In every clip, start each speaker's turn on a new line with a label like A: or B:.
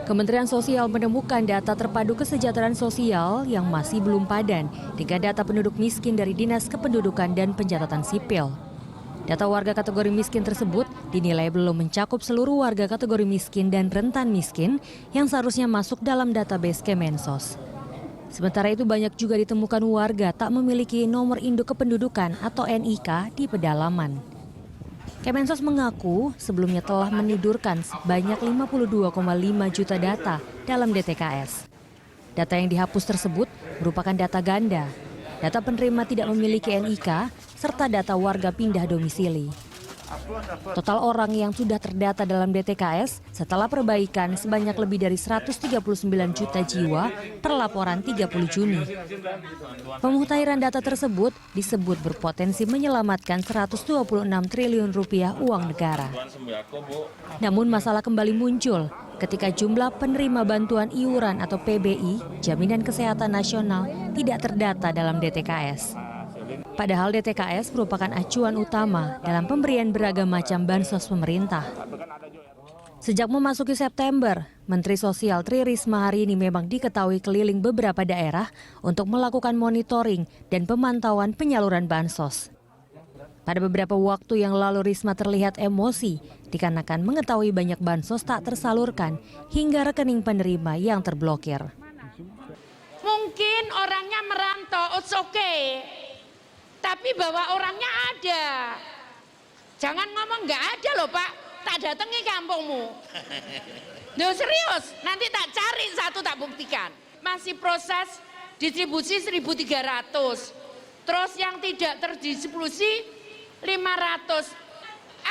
A: Kementerian Sosial menemukan data terpadu kesejahteraan sosial yang masih belum padan dengan data penduduk miskin dari Dinas Kependudukan dan Pencatatan Sipil. Data warga kategori miskin tersebut dinilai belum mencakup seluruh warga kategori miskin dan rentan miskin yang seharusnya masuk dalam database Kemensos. Sementara itu banyak juga ditemukan warga tak memiliki nomor induk kependudukan atau NIK di pedalaman. Kemensos mengaku sebelumnya telah menidurkan sebanyak 52,5 juta data dalam DTKS. Data yang dihapus tersebut merupakan data ganda, data penerima tidak memiliki NIK, serta data warga pindah domisili. Total orang yang sudah terdata dalam DTKS setelah perbaikan sebanyak lebih dari 139 juta jiwa per laporan 30 Juni. Pemutahiran data tersebut disebut berpotensi menyelamatkan 126 triliun rupiah uang negara. Namun masalah kembali muncul ketika jumlah penerima bantuan iuran atau PBI, Jaminan Kesehatan Nasional, tidak terdata dalam DTKS. Padahal DTKS merupakan acuan utama dalam pemberian beragam macam bansos pemerintah. Sejak memasuki September, Menteri Sosial Tri Risma hari ini memang diketahui keliling beberapa daerah untuk melakukan monitoring dan pemantauan penyaluran bansos. Pada beberapa waktu yang lalu Risma terlihat emosi dikarenakan mengetahui banyak bansos tak tersalurkan hingga rekening penerima yang terblokir.
B: Mungkin orangnya merantau, it's okay. Tapi bahwa orangnya ada. Jangan ngomong nggak ada loh Pak, tak datangi kampungmu. Loh serius, nanti tak cari satu tak buktikan. Masih proses distribusi 1.300. Terus yang tidak terdistribusi 500.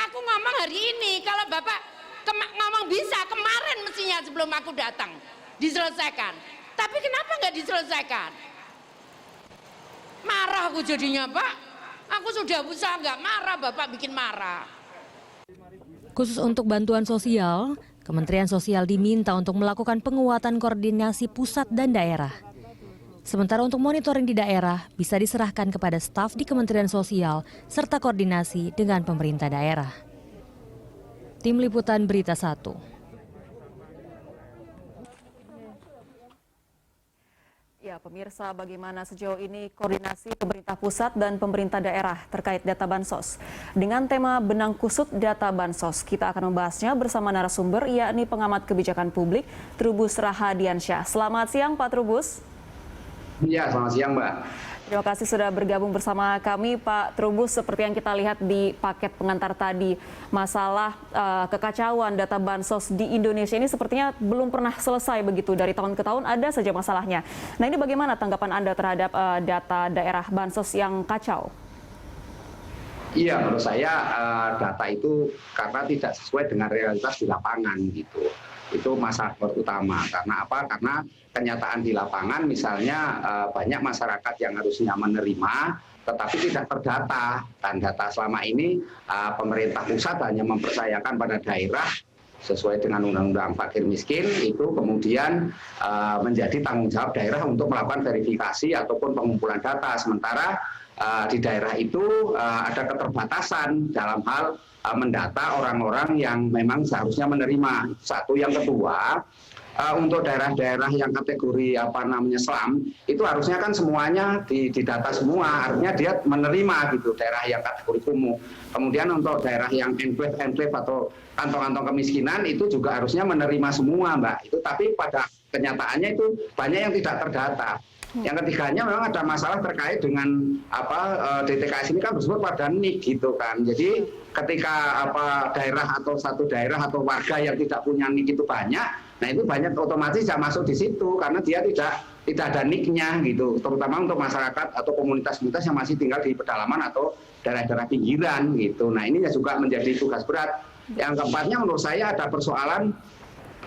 B: Aku ngomong hari ini, kalau Bapak ngomong bisa, kemarin mestinya sebelum aku datang diselesaikan. Tapi kenapa nggak diselesaikan? Marah aku jadinya Pak, aku sudah usaha nggak marah, Bapak bikin marah.
A: Khusus untuk bantuan sosial, Kementerian Sosial diminta untuk melakukan penguatan koordinasi pusat dan daerah. Sementara untuk monitoring di daerah bisa diserahkan kepada staf di Kementerian Sosial serta koordinasi dengan pemerintah daerah. Tim Liputan Berita 1.
C: Ya, pemirsa, bagaimana sejauh ini koordinasi pemerintah pusat dan pemerintah daerah terkait data bansos? Dengan tema benang kusut data bansos, kita akan membahasnya bersama narasumber, yakni pengamat kebijakan publik, Trubus Rahadiansyah. Selamat siang, Pak Trubus.
D: Ya, selamat siang, Mbak.
C: Terima kasih sudah bergabung bersama kami, Pak Trubus. Seperti yang kita lihat di paket pengantar tadi, masalah kekacauan data bansos di Indonesia ini sepertinya belum pernah selesai begitu. Dari tahun ke tahun ada saja masalahnya. Nah, ini bagaimana tanggapan Anda terhadap data daerah bansos yang kacau?
D: Iya, menurut saya data itu karena tidak sesuai dengan realitas di lapangan gitu. Itu masalah utama. Karena apa? Karena kenyataan di lapangan misalnya banyak masyarakat yang harusnya menerima tetapi tidak terdata. Dan data selama ini pemerintah pusat hanya mempercayakan pada daerah sesuai dengan Undang-Undang Fakir Miskin, itu kemudian menjadi tanggung jawab daerah untuk melakukan verifikasi ataupun pengumpulan data. Sementara di daerah itu ada keterbatasan dalam hal mendata orang-orang yang memang seharusnya menerima. Satu, yang kedua, untuk daerah-daerah yang kategori SLAM itu harusnya kan semuanya didata semua, artinya dia menerima gitu, daerah yang kategori kumuh. Kemudian untuk daerah yang enclave atau kantong-kantong kemiskinan itu juga harusnya menerima semua, Mbak. Itu tapi pada kenyataannya itu banyak yang tidak terdata. Yang ketiganya memang ada masalah terkait dengan DTKS ini kan bersumber pada NIK gitu kan. Jadi ketika daerah atau satu daerah atau warga yang tidak punya NIK itu banyak, nah itu banyak otomatis tidak masuk di situ karena dia tidak ada NIK-nya gitu. Terutama untuk masyarakat atau komunitas-komunitas yang masih tinggal di pedalaman atau daerah-daerah pinggiran gitu. Nah ini juga menjadi tugas berat. Yang keempatnya menurut saya ada persoalan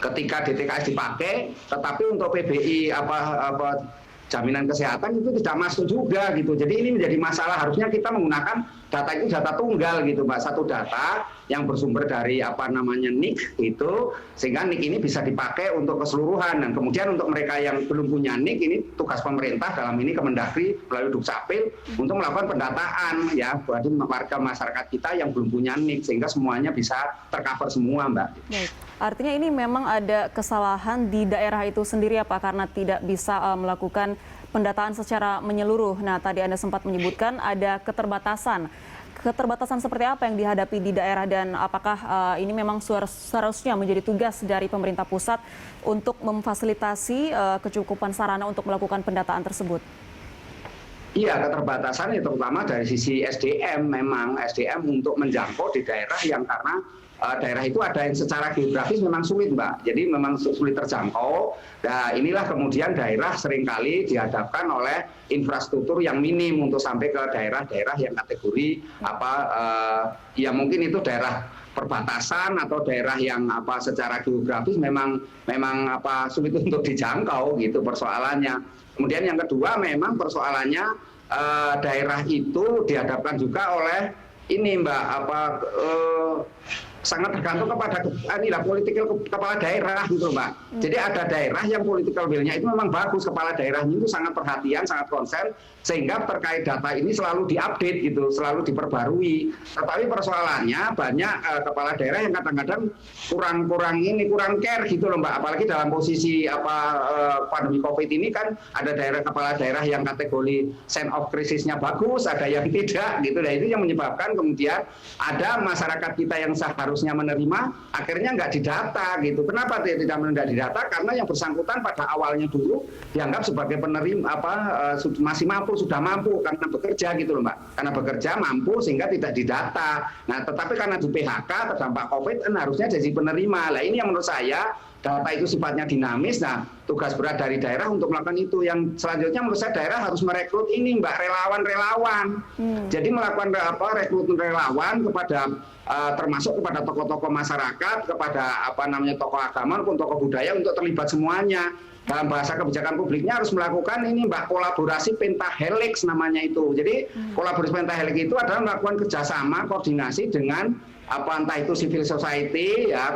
D: ketika DTKS dipakai, tetapi untuk PBI jaminan kesehatan itu tidak masuk juga gitu. Jadi ini menjadi masalah, harusnya kita menggunakan data itu data tunggal gitu, Mbak. Satu data yang bersumber dari NIK itu, sehingga NIK ini bisa dipakai untuk keseluruhan. Dan kemudian untuk mereka yang belum punya NIK, ini tugas pemerintah dalam ini Kemendagri melalui Dukcapil untuk melakukan pendataan ya bagi warga masyarakat kita yang belum punya NIK, sehingga semuanya bisa tercover semua, Mbak.
C: Baik. Artinya ini memang ada kesalahan di daerah itu sendiri ya Pak, karena tidak bisa melakukan pendataan secara menyeluruh. Nah, tadi Anda sempat menyebutkan ada keterbatasan. Keterbatasan seperti apa yang dihadapi di daerah dan apakah ini memang seharusnya menjadi tugas dari pemerintah pusat untuk memfasilitasi kecukupan sarana untuk melakukan pendataan tersebut?
D: Iya, keterbatasan ya terutama dari sisi SDM, memang SDM untuk menjangkau di daerah yang karena daerah itu ada yang secara geografis memang sulit, Mbak. Jadi memang sulit terjangkau. Nah, inilah kemudian daerah seringkali dihadapkan oleh infrastruktur yang minim untuk sampai ke daerah-daerah yang kategori ya mungkin itu daerah perbatasan atau daerah yang secara geografis memang sulit untuk dijangkau gitu persoalannya. Kemudian yang kedua memang persoalannya daerah itu dihadapkan juga oleh ini Mbak sangat tergantung kepada politikal kepala daerah gitu Mbak. Jadi ada daerah yang political will-nya itu memang bagus, kepala daerahnya itu sangat perhatian, sangat konsen, sehingga terkait data ini selalu diupdate gitu, selalu diperbarui. Tetapi persoalannya banyak kepala daerah yang kadang-kadang kurang care gitu loh Mbak. Apalagi dalam posisi pandemi Covid ini kan ada kepala daerah yang kategori sense of krisisnya bagus, ada yang tidak gitu. Nah itu yang menyebabkan kemudian ada masyarakat kita yang seharusnya menerima akhirnya nggak didata gitu. Kenapa tidak didata? Karena yang bersangkutan pada awalnya dulu dianggap sebagai penerima masih mampu, sudah mampu karena bekerja gitu loh Mbak. Karena bekerja mampu sehingga tidak didata. Nah tetapi karena di PHK terdampak COVID kan harusnya jadi penerima. Nah ini yang menurut saya data itu sifatnya dinamis. Nah tugas berat dari daerah untuk melakukan itu. Yang selanjutnya menurut saya daerah harus merekrut ini Mbak, relawan-relawan. Jadi melakukan rekrutmen relawan kepada termasuk kepada tokoh-tokoh masyarakat, kepada tokoh agama maupun tokoh budaya untuk terlibat semuanya. Dalam bahasa kebijakan publiknya harus melakukan ini Mbak, kolaborasi pentahelix namanya itu. Jadi kolaborasi pentahelix itu adalah melakukan kerjasama, koordinasi dengan entah itu civil society ya,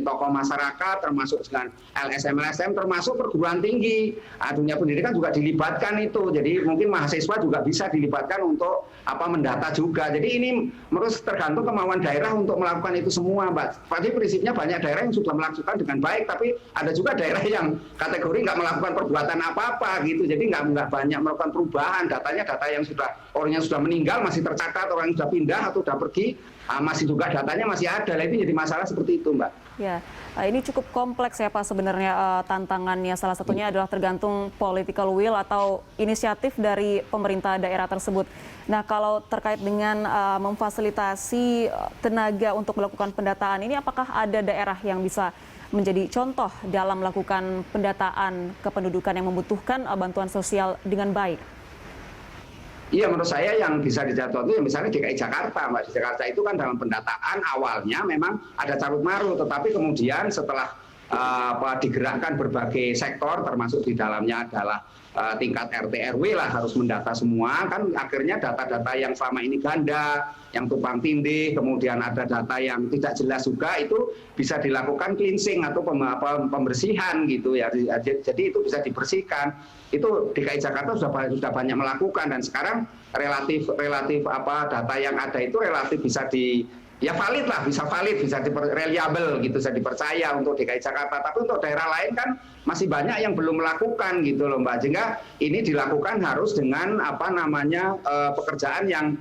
D: tokoh masyarakat, termasuk dengan LSM, termasuk perguruan tinggi. Dunia pendidikan juga dilibatkan itu. Jadi mungkin mahasiswa juga bisa dilibatkan untuk mendata juga. Jadi ini menurut tergantung kemauan daerah untuk melakukan itu semua, Mbak. Jadi prinsipnya banyak daerah yang sudah melakukan dengan baik, tapi ada juga daerah yang kategori nggak melakukan perbuatan apa-apa gitu. Jadi nggak banyak melakukan perubahan. Datanya data yang orang yang sudah meninggal masih tercatat, orang yang sudah pindah atau sudah pergi masih juga datanya masih ada. Itu jadi masalah seperti itu, Mbak.
C: Ya, ini cukup kompleks ya Pak sebenarnya tantangannya. Salah satunya adalah tergantung political will atau inisiatif dari pemerintah daerah tersebut. Nah, kalau terkait dengan memfasilitasi tenaga untuk melakukan pendataan ini, apakah ada daerah yang bisa menjadi contoh dalam melakukan pendataan kependudukan yang membutuhkan bantuan sosial dengan baik?
D: Iya, menurut saya yang bisa dicontoh itu misalnya DKI Jakarta, Mbak. Di Jakarta itu kan dalam pendataan awalnya memang ada carut marut, tetapi kemudian setelah digerakkan berbagai sektor, termasuk di dalamnya adalah tingkat RT RW lah harus mendata semua, kan akhirnya data-data yang selama ini ganda, yang tumpang tindih, kemudian ada data yang tidak jelas juga, itu bisa dilakukan cleansing atau pembersihan gitu ya. Jadi itu bisa dibersihkan. Itu DKI Jakarta sudah banyak melakukan, dan sekarang relatif data yang ada itu relatif bisa valid lah, bisa reliable gitu, bisa dipercaya untuk DKI Jakarta. Tapi untuk daerah lain kan masih banyak yang belum melakukan gitu loh Mbak. Sehingga ini dilakukan harus dengan pekerjaan yang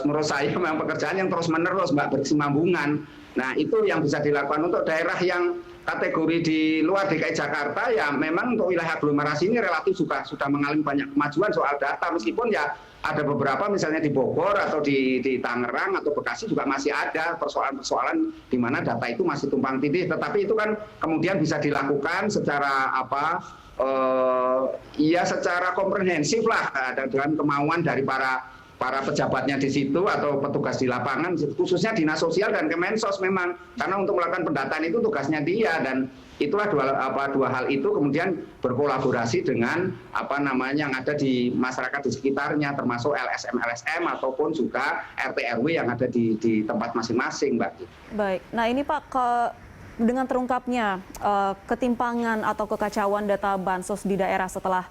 D: menurut saya memang pekerjaan yang terus-menerus Mbak, berkesinambungan. Nah itu yang bisa dilakukan untuk daerah yang kategori di luar DKI Jakarta, ya memang untuk wilayah aglomerasi ini relatif sudah mengalami banyak kemajuan soal data, meskipun ya ada beberapa misalnya di Bogor atau di Tangerang atau Bekasi juga masih ada persoalan-persoalan di mana data itu masih tumpang tindih, tetapi itu kan kemudian bisa dilakukan secara secara komprehensif lah, dengan kemauan dari para pejabatnya di situ atau petugas di lapangan, khususnya Dinas Sosial dan Kemensos memang, karena untuk melakukan pendataan itu tugasnya dia, dan itulah dua hal itu kemudian berkolaborasi dengan yang ada di masyarakat di sekitarnya, termasuk LSM ataupun juga RT RW yang ada di tempat masing-masing, Mbak.
C: Baik, nah ini Pak, dengan terungkapnya ketimpangan atau kekacauan data bansos di daerah setelah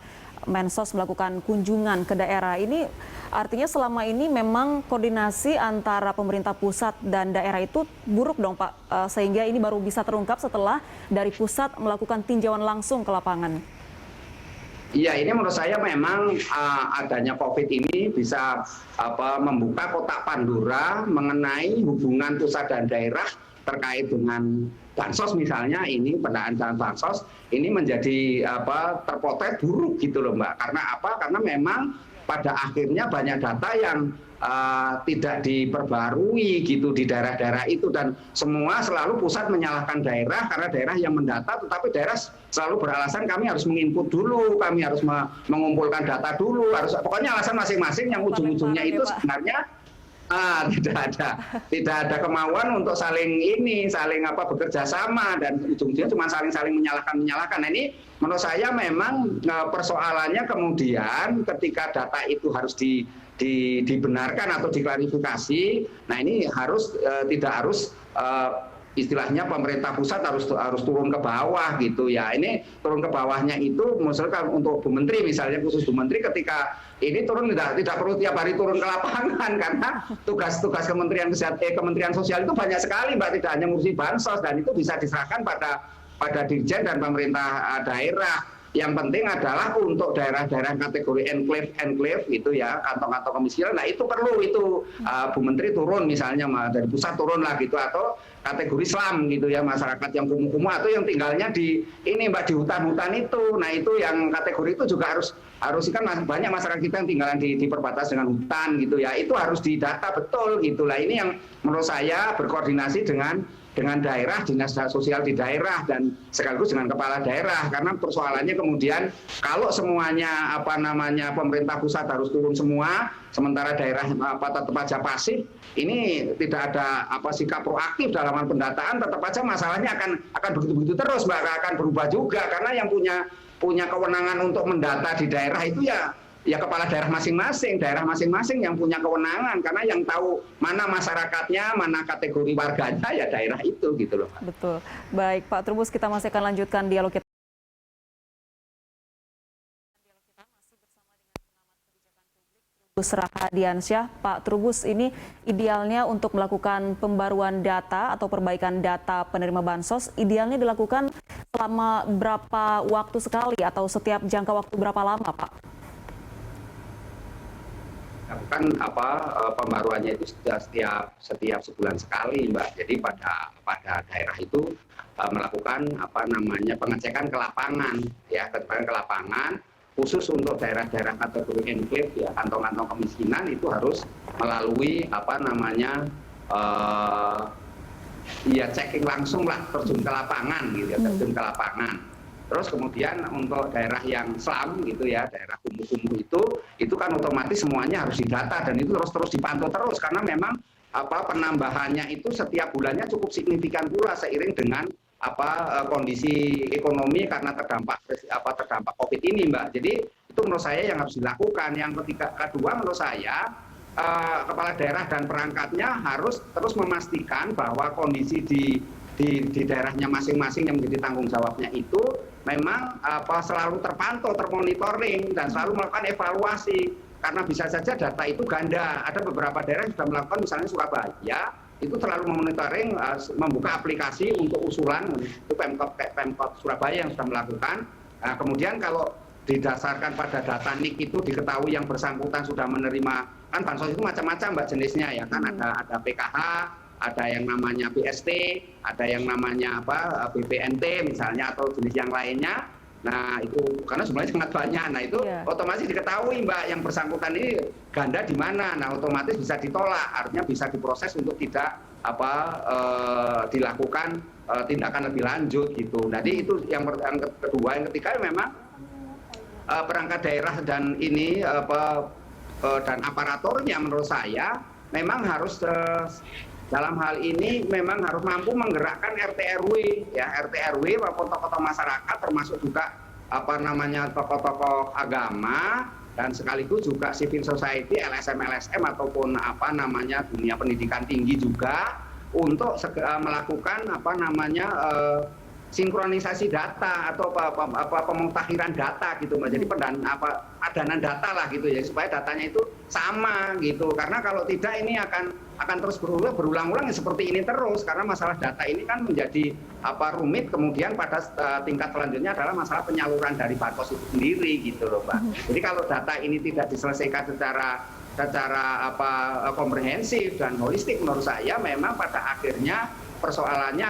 C: Mensos melakukan kunjungan ke daerah. Ini artinya selama ini memang koordinasi antara pemerintah pusat dan daerah itu buruk dong Pak, sehingga ini baru bisa terungkap setelah dari pusat melakukan tinjauan langsung ke lapangan.
D: Iya, ini menurut saya memang adanya COVID ini bisa membuka kotak Pandora mengenai hubungan pusat dan daerah terkait dengan bansos misalnya. Ini pendanaan bansos ini menjadi terpotret buruk gitu loh Mbak. Karena apa? Karena memang pada akhirnya banyak data yang tidak diperbarui gitu di daerah-daerah itu, dan semua selalu pusat menyalahkan daerah karena daerah yang mendata, tetapi daerah selalu beralasan kami harus menginput dulu, kami harus mengumpulkan data dulu, pokoknya alasan masing-masing yang ujung-ujungnya itu sebenarnya tidak ada kemauan untuk saling bekerja sama, dan ujung-ujungnya cuma saling menyalahkan. Nah ini menurut saya memang persoalannya kemudian ketika data itu harus dibenarkan atau diklarifikasi. Nah ini tidak harus istilahnya pemerintah pusat harus turun ke bawah gitu ya. Ini turun ke bawahnya itu misalkan untuk Bu Menteri misalnya, khusus Bu Menteri ketika ini turun tidak perlu tiap hari turun ke lapangan, karena tugas-tugas Kementerian Sosial itu banyak sekali Mbak, tidak hanya ngurusi bansos, dan itu bisa diserahkan pada Dirjen dan pemerintah daerah. Yang penting adalah untuk daerah-daerah kategori enklave itu ya, kantong-kantong kemiskinan. Nah itu perlu Bu Menteri turun misalnya dari pusat turun lah gitu, atau kategori slum gitu ya, masyarakat yang kumuh-kumuh atau yang tinggalnya di hutan-hutan itu. Nah itu yang kategori itu juga harus kan banyak masyarakat kita yang tinggalan di perbatasan dengan hutan gitu ya, itu harus didata betul gitu lah. Ini yang menurut saya berkoordinasi dengan daerah, dinas sosial di daerah, dan sekaligus dengan kepala daerah. Karena persoalannya kemudian kalau semuanya pemerintah pusat harus turun semua, sementara daerah tetap aja pasif, ini tidak ada sikap proaktif dalam hal pendataan, tetap aja masalahnya akan begitu-begitu terus Mbak, akan berubah juga, karena yang punya kewenangan untuk mendata di daerah itu ya kepala daerah masing-masing yang punya kewenangan, karena yang tahu mana masyarakatnya, mana kategori warganya ya daerah itu gitu loh.
C: Betul. Baik Pak Trubus, kita masih akan lanjutkan dialog kita. Trubus Rahadiansyah. Pak Trubus, ini idealnya untuk melakukan pembaruan data atau perbaikan data penerima bansos, idealnya dilakukan selama berapa waktu sekali atau setiap jangka waktu berapa lama Pak?
D: Kan pembaruannya itu setiap sebulan sekali Mbak. Jadi pada daerah itu melakukan pengecekan ke lapangan ya, ke lapangan khusus untuk daerah-daerah kategori enklave ya, kantong-kantong kemiskinan, itu harus melalui checking langsung lah, terjun ke lapangan gitu ya, terjun ke lapangan. Terus kemudian untuk daerah yang slum gitu ya, daerah kumuh-kumuh itu kan otomatis semuanya harus didata, dan itu terus dipantau terus, karena memang penambahannya itu setiap bulannya cukup signifikan pula seiring dengan kondisi ekonomi karena terdampak COVID ini Mbak. Jadi itu menurut saya yang harus dilakukan. Yang kedua menurut saya kepala daerah dan perangkatnya harus terus memastikan bahwa kondisi di daerahnya masing-masing yang menjadi tanggung jawabnya itu memang selalu terpantau, termonitoring, dan selalu melakukan evaluasi, karena bisa saja data itu ganda. Ada beberapa daerah yang sudah melakukan, misalnya Surabaya itu terlalu memonitoring, membuka aplikasi untuk usulan, itu Pemkot Surabaya yang sudah melakukan. Nah, kemudian kalau didasarkan pada data NIK itu diketahui yang bersangkutan sudah menerima, kan bansos itu macam-macam Mbak jenisnya ya kan, ada PKH, ada yang namanya BST, ada yang namanya BPNT misalnya, atau jenis yang lainnya. Nah itu karena sebenarnya sangat banyak. Nah itu otomatis diketahui Mbak yang bersangkutan ini ganda di mana. Nah otomatis bisa ditolak, artinya bisa diproses untuk tidak dilakukan tindakan lebih lanjut gitu. Jadi itu yang kedua. Yang ketiga memang perangkat daerah dan ini dan aparaturnya menurut saya memang harus dalam hal ini memang harus mampu menggerakkan RT RW ya, RT RW maupun tokoh-tokoh masyarakat, termasuk juga tokoh-tokoh agama, dan sekaligus juga civil society, LSM ataupun dunia pendidikan tinggi juga, untuk melakukan sinkronisasi data atau pemutahiran data gitu Mbak. Jadi padanan data lah gitu ya, supaya datanya itu sama gitu. Karena kalau tidak ini akan terus berulang-ulang seperti ini terus, karena masalah data ini kan menjadi rumit. Kemudian pada tingkat selanjutnya adalah masalah penyaluran dari bansos itu sendiri gitu loh Mbak. Jadi kalau data ini tidak diselesaikan secara komprehensif dan holistik, menurut saya memang pada akhirnya persoalannya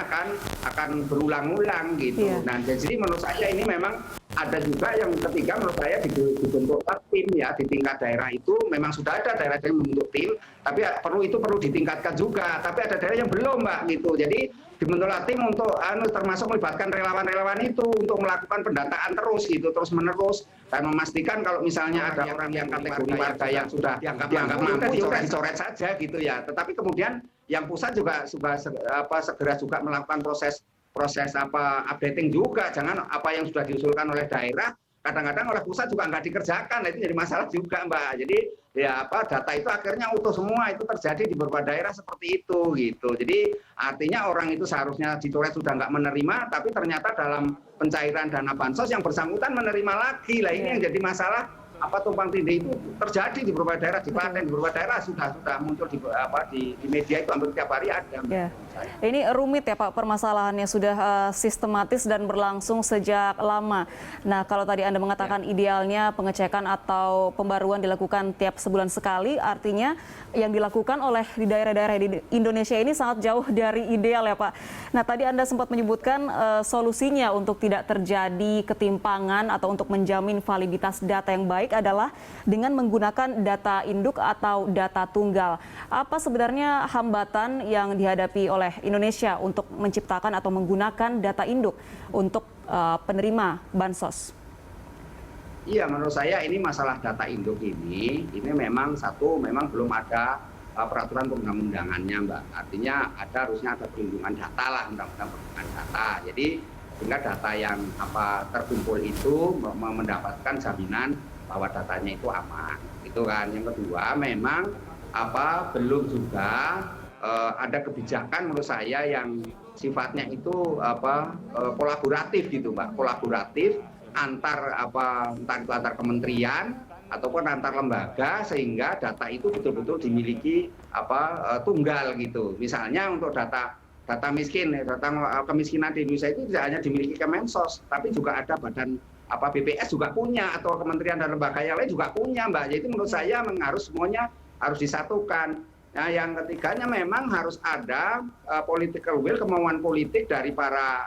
D: akan berulang-ulang gitu. Nah, jadi menurut saya ini memang ada juga yang ketiga, menurut saya dibentuk tim ya di tingkat daerah. Itu memang sudah ada daerah yang membentuk tim, tapi perlu ditingkatkan juga. Tapi ada daerah yang belum Mbak gitu. Jadi dibentuklah tim untuk termasuk melibatkan relawan-relawan itu untuk melakukan pendataan terus menerus dan memastikan kalau misalnya ada orang yang kategori warga yang sudah dianggap mampu dicoret saja gitu ya. Tetapi kemudian yang pusat juga segera juga melakukan proses updating juga. Jangan apa yang sudah diusulkan oleh daerah kadang-kadang oleh pusat juga nggak dikerjakan. Nah, itu jadi masalah juga Mbak. Jadi ya data itu akhirnya utuh semua, itu terjadi di beberapa daerah seperti itu gitu. Jadi artinya orang itu seharusnya dicoret sudah nggak menerima, tapi ternyata dalam pencairan dana bansos yang bersangkutan menerima lagi. Lah ini yang jadi masalah, tumpang tindih itu terjadi di beberapa daerah, di Klaten, di beberapa daerah sudah muncul di media itu hampir tiap hari ada.
C: Ya. Ini rumit ya Pak, permasalahannya sudah sistematis dan berlangsung sejak lama. Nah, kalau tadi Anda mengatakan idealnya pengecekan atau pembaruan dilakukan tiap sebulan sekali, artinya yang dilakukan oleh di daerah-daerah di Indonesia ini sangat jauh dari ideal ya Pak. Nah, tadi Anda sempat menyebutkan solusinya untuk tidak terjadi ketimpangan atau untuk menjamin validitas data yang baik adalah dengan menggunakan data induk atau data tunggal. Apa sebenarnya hambatan yang dihadapi oleh Indonesia untuk menciptakan atau menggunakan data induk untuk penerima bansos?
D: Iya, menurut saya ini masalah data induk ini memang belum ada peraturan perundang-undangannya Mbak. Artinya harusnya ada perlindungan data lah, undang-undang perlindungan data. Jadi sehingga data yang terkumpul itu mendapatkan jaminan bahwa datanya itu aman, gitu kan. Yang kedua, memang belum juga ada kebijakan menurut saya yang sifatnya itu kolaboratif gitu Mbak, kolaboratif antar kementerian ataupun antar lembaga, sehingga data itu betul-betul dimiliki tunggal gitu. Misalnya untuk data kemiskinan di Indonesia itu tidak hanya dimiliki Kemensos, tapi juga ada badan BPS juga punya, atau kementerian dan lembaga yang lain juga punya Mbak. Jadi menurut saya semuanya harus disatukan. Nah, yang ketiganya memang harus ada political will, kemauan politik dari para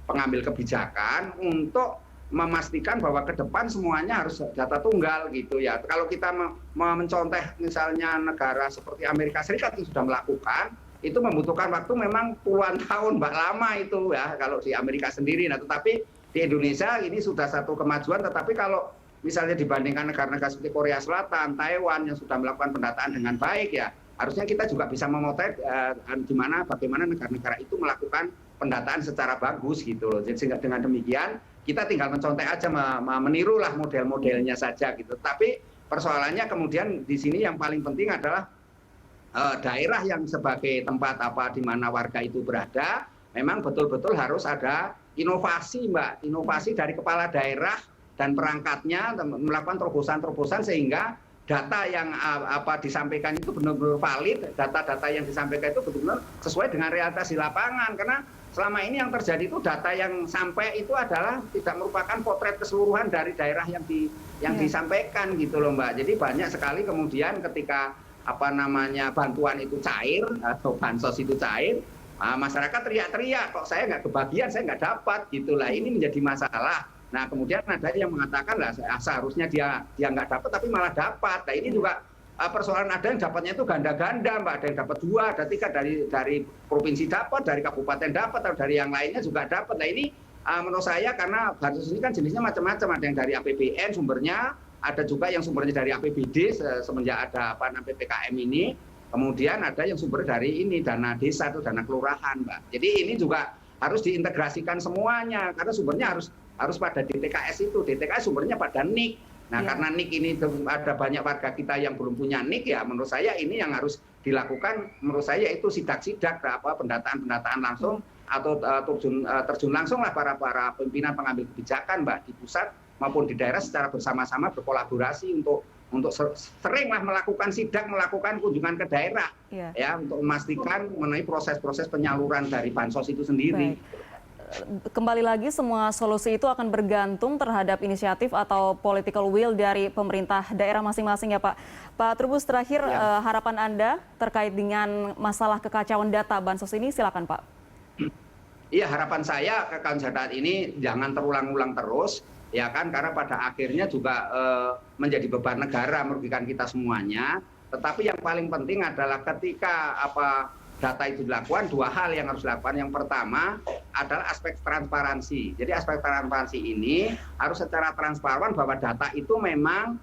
D: pengambil kebijakan untuk memastikan bahwa ke depan semuanya harus data tunggal gitu ya. Kalau kita mencontoh misalnya negara seperti Amerika Serikat yang sudah melakukan, itu membutuhkan waktu memang puluhan tahun Mbak, lama itu ya kalau di Amerika sendiri. Nah, tetapi di Indonesia ini sudah satu kemajuan, tetapi kalau misalnya dibandingkan negara-negara seperti Korea Selatan, Taiwan yang sudah melakukan pendataan dengan baik ya, harusnya kita juga bisa memotret bagaimana negara-negara itu melakukan pendataan secara bagus gitu loh. Jadi sehingga dengan demikian kita tinggal mencontek aja, menirulah model-modelnya saja gitu. Tapi persoalannya kemudian di sini yang paling penting adalah daerah yang sebagai tempat di mana warga itu berada, memang betul-betul harus ada inovasi Mbak, inovasi dari kepala daerah dan perangkatnya melakukan terobosan-terobosan sehingga data yang disampaikan itu benar-benar valid, data-data yang disampaikan itu benar-benar sesuai dengan realitas di lapangan. Karena selama ini yang terjadi itu data yang sampai itu adalah tidak merupakan potret keseluruhan dari daerah yang disampaikan gitu loh Mbak. Jadi banyak sekali kemudian ketika bantuan itu cair atau bansos itu cair, masyarakat teriak-teriak, kok saya nggak kebagian, saya nggak dapat gitulah. Ini menjadi masalah. Nah, kemudian ada yang mengatakan lah seharusnya dia nggak dapat tapi malah dapat. Nah, ini juga persoalan, ada yang dapatnya itu ganda-ganda Mbak, ada yang dapat 2, ada 3 dari provinsi dapat, dari kabupaten dapat, atau dari yang lainnya juga dapat. Nah, ini menurut saya karena bansos ini kan jenisnya macam-macam, ada yang dari APBN sumbernya, ada juga yang sumbernya dari APBD semenjak ada PPKM ini, kemudian ada yang sumber dari ini dana desa atau dana kelurahan Mbak. Jadi ini juga harus diintegrasikan semuanya karena sumbernya harus pada DTKS itu. DTKS sumbernya pada NIK. Nah, karena NIK ini ada banyak warga kita yang belum punya NIK ya, menurut saya ini yang harus dilakukan, menurut saya itu sidak-sidak pendataan-pendataan langsung terjun langsung lah para pimpinan pengambil kebijakan Mbak di pusat maupun di daerah secara bersama-sama berkolaborasi untuk seringlah melakukan sidak, melakukan kunjungan ke daerah ya untuk memastikan mengenai proses-proses penyaluran dari bansos itu sendiri.
C: Kembali lagi semua solusi itu akan bergantung terhadap inisiatif atau political will dari pemerintah daerah masing-masing ya Pak. Pak Trubus, terakhir harapan Anda terkait dengan masalah kekacauan data bansos ini, silakan Pak.
D: Iya, harapan saya kekacauan data ini jangan terulang-ulang terus, ya kan, karena pada akhirnya juga menjadi beban negara, merugikan kita semuanya. Tetapi yang paling penting adalah ketika data itu dilakukan, dua hal yang harus dilakukan. Yang pertama adalah aspek transparansi. Jadi aspek transparansi ini harus secara transparan bahwa data itu memang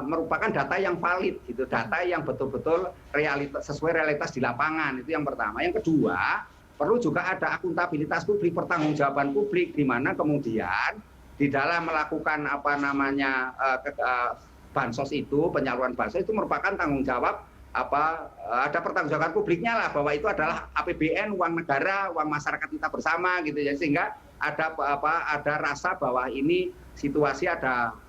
D: merupakan data yang valid, gitu, data yang betul-betul sesuai realitas di lapangan. Itu yang pertama. Yang kedua, perlu juga ada akuntabilitas publik, pertanggungjawaban publik, di mana kemudian di dalam melakukan bansos itu, penyaluran bansos itu merupakan tanggung jawab ada pertanggungjawaban publiknya lah, bahwa itu adalah APBN, uang negara, uang masyarakat kita bersama gitu ya, sehingga ada rasa bahwa ini situasi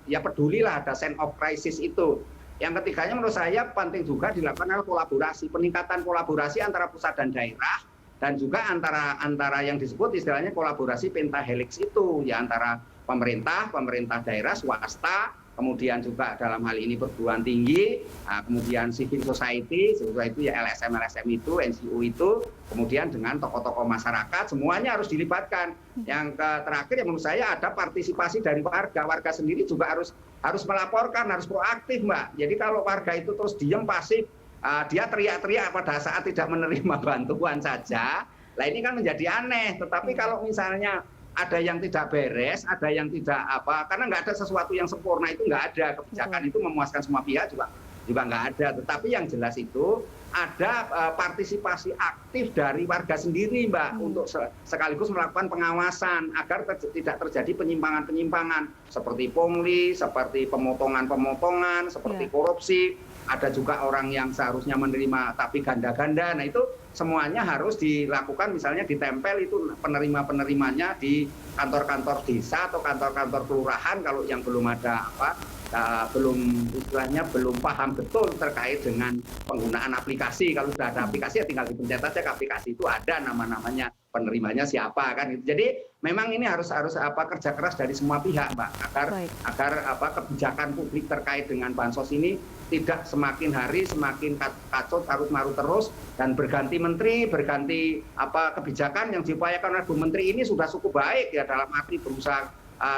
D: pedulilah, ada sense of crisis itu. Yang ketiganya menurut saya penting juga dilakukan adalah kolaborasi, peningkatan kolaborasi antara pusat dan daerah, dan juga antara yang disebut istilahnya kolaborasi pentahelix itu ya, antara pemerintah daerah, swasta, kemudian juga dalam hal ini perguruan tinggi, kemudian civil society ya, LSM itu, NGO itu, kemudian dengan tokoh-tokoh masyarakat, semuanya harus dilibatkan. Yang terakhir yang menurut saya ada partisipasi dari warga sendiri juga harus melaporkan, harus proaktif Mbak. Jadi kalau warga itu terus diam pasif, dia teriak-teriak pada saat tidak menerima bantuan saja, lah ini kan menjadi aneh. Tetapi kalau misalnya ada yang tidak beres, ada yang tidak karena nggak ada sesuatu yang sempurna, itu nggak ada. Kebijakan itu memuaskan semua pihak juga nggak ada. Tetapi yang jelas itu ada partisipasi aktif dari warga sendiri Mbak, untuk sekaligus melakukan pengawasan agar tidak terjadi penyimpangan-penyimpangan seperti pungli, seperti pemotongan-pemotongan, seperti korupsi. Ada juga orang yang seharusnya menerima tapi ganda-ganda. Nah itu semuanya harus dilakukan, misalnya ditempel itu penerima-penerimanya di kantor-kantor desa atau kantor-kantor kelurahan kalau yang belum ada belum paham betul terkait dengan penggunaan aplikasi. Kalau sudah ada aplikasi ya tinggal dipencet saja ke aplikasi itu, ada nama-namanya, penerimanya siapa kan gitu. Jadi memang ini harus kerja keras dari semua pihak Mbak, agar kebijakan publik terkait dengan bansos ini tidak semakin hari semakin kacau carut marut terus, dan berganti menteri, berganti kebijakan yang diupayakan oleh Bu Menteri ini sudah cukup baik ya, dalam arti berusaha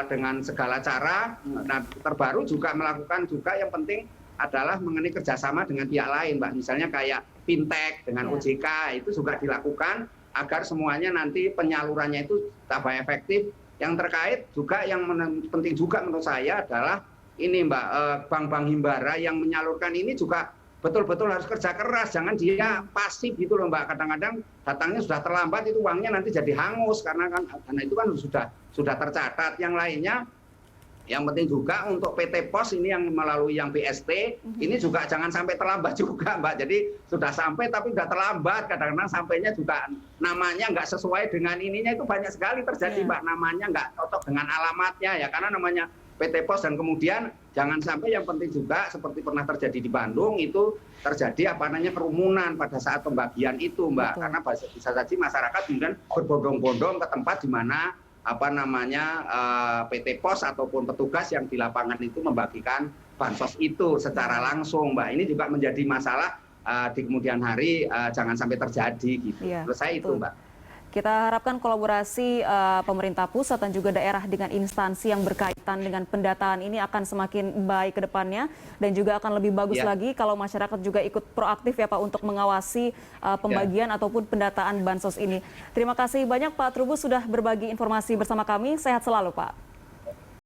D: dengan segala cara. Nah, terbaru juga melakukan juga yang penting adalah mengenai kerjasama dengan pihak lain Mbak, misalnya kayak fintech dengan OJK itu juga dilakukan agar semuanya nanti penyalurannya itu tambah efektif. Yang terkait juga yang penting juga menurut saya adalah ini Mbak, bank-bank himbara yang menyalurkan ini juga betul-betul harus kerja keras, jangan dia pasif gitu loh Mbak. Kadang-kadang datangnya sudah terlambat, itu uangnya nanti jadi hangus karena itu kan sudah tercatat. Yang lainnya yang penting juga untuk PT Pos ini yang melalui yang BST ini juga jangan sampai terlambat juga Mbak. Jadi sudah sampai tapi sudah terlambat, kadang-kadang sampainya juga namanya nggak sesuai dengan ininya, itu banyak sekali terjadi Mbak, namanya nggak cocok dengan alamatnya ya, karena namanya PT Pos. Dan kemudian jangan sampai yang penting juga seperti pernah terjadi di Bandung itu terjadi kerumunan pada saat pembagian itu Mbak. Betul. Karena bisa saja masyarakat kemudian berbondong-bondong ke tempat di mana PT Pos ataupun petugas yang di lapangan itu membagikan bansos itu secara langsung Mbak. Ini juga menjadi masalah di kemudian hari, jangan sampai terjadi gitu. Menurut saya itu Mbak.
C: Kita harapkan kolaborasi pemerintah pusat dan juga daerah dengan instansi yang berkaitan dengan pendataan ini akan semakin baik ke depannya, dan juga akan lebih bagus lagi kalau masyarakat juga ikut proaktif ya Pak untuk mengawasi pembagian ataupun pendataan bansos ini. Terima kasih banyak Pak Trubus sudah berbagi informasi bersama kami. Sehat selalu Pak.